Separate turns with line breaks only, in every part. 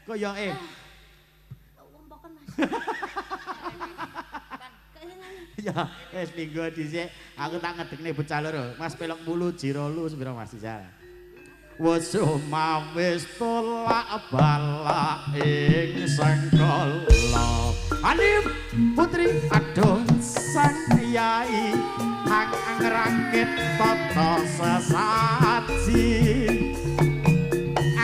Koyoke.
Wompoken Mas.
Ya, wis minggu dhisik aku tak ngedekne bocah loro. Mas pelok mulu jiro lu sepira Mas Rizal. Wes mawis tolak balak ing sengkala. Anim putri aduh sang yai hang ngrangkit tata sesaji.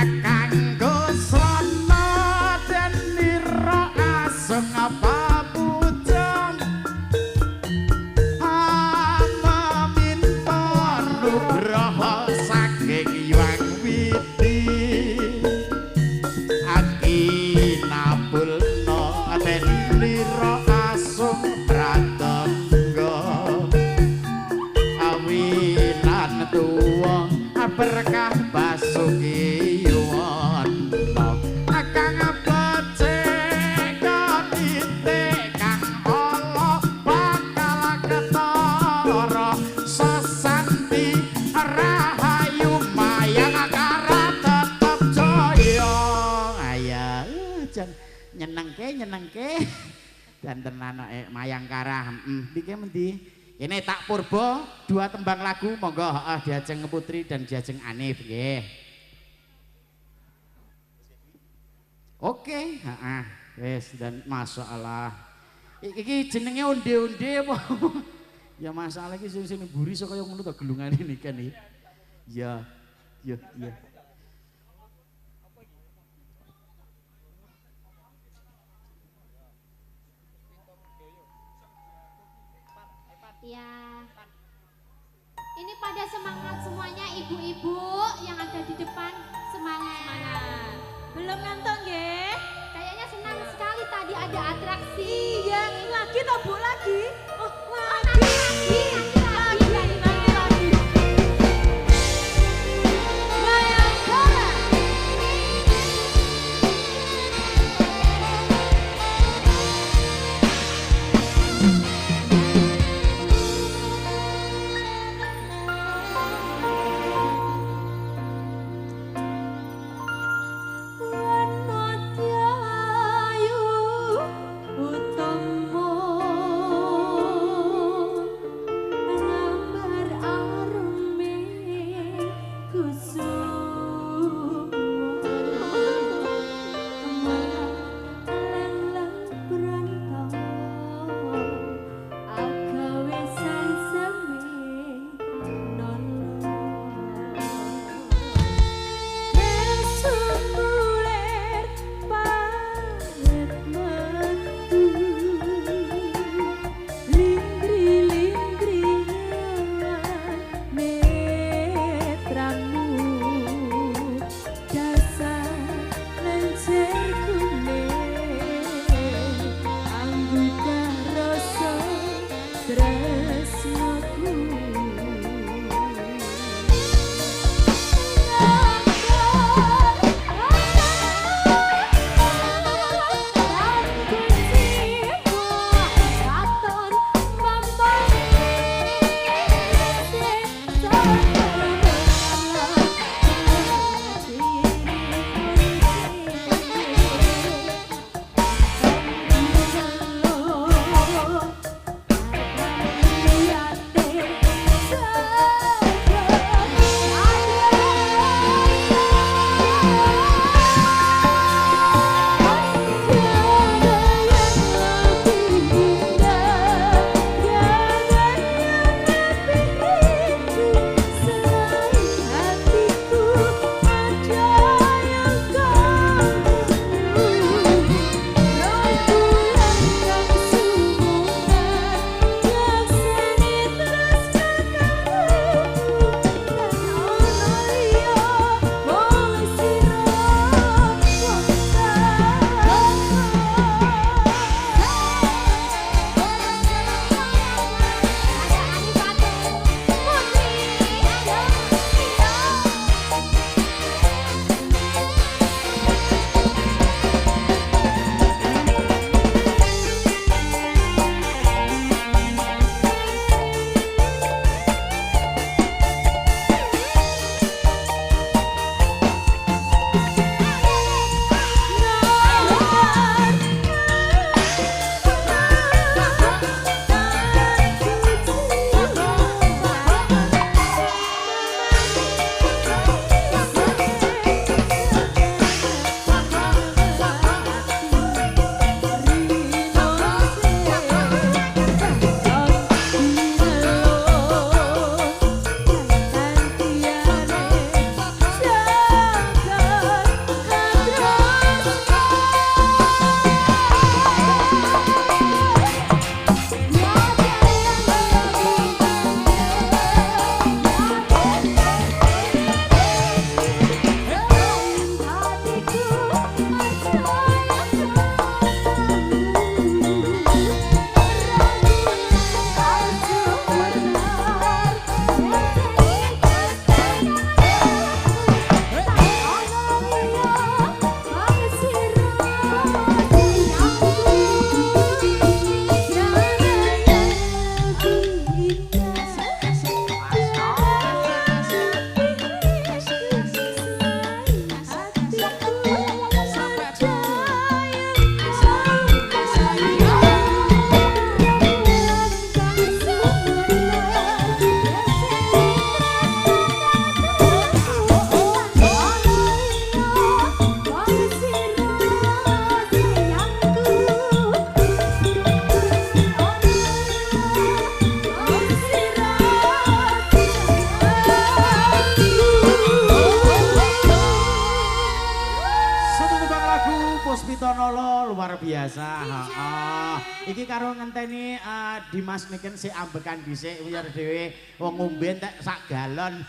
Kanggo srana den nira asung apa pujang amaminta nugraha saking Hyang Widi akinabulna den nira asung pratangga awinan tuwa berkah basuki wonten kang becik kanite kang ala bakal ketara sesanti rahayu mayang akara tetep jaya aya jan nyenengke dan tenan mayang karah iki mendi ini tak purba 2 tembang lagu monggo diajeng Putri dan diajeng Anif nggih. Oke, heeh. Wis dan masyaallah. Iki jenenge onde-onde apa? Ya masalah iki sing mburi sok kaya ngono to gelungane niki kan iki. Ya. Ya, ya.
Ya. Ini pada semangat semuanya ibu-ibu yang ada di depan. Semangat.
Belum nonton nggih?
Kayaknya senang sekali tadi ada atraksi.
Iya, lagi toh Bu lagi. Oh,
Nanti lagi.
Bayangkara.
lagu Puspita Nolo luar biasa. Iki karo ngenteni Dimas niken sik ambekan dhisik biar dhewe wong ngombe entek sak galon.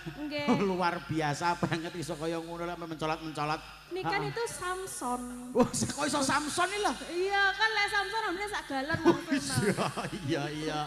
Luar biasa banget iso kaya ngono lek mencolot-mencolot.
Nikan itu Samson.
Wah, kok iso Samson iki lho?
Iya kan lek Samson ambilnya sak galon langsung.
Iya.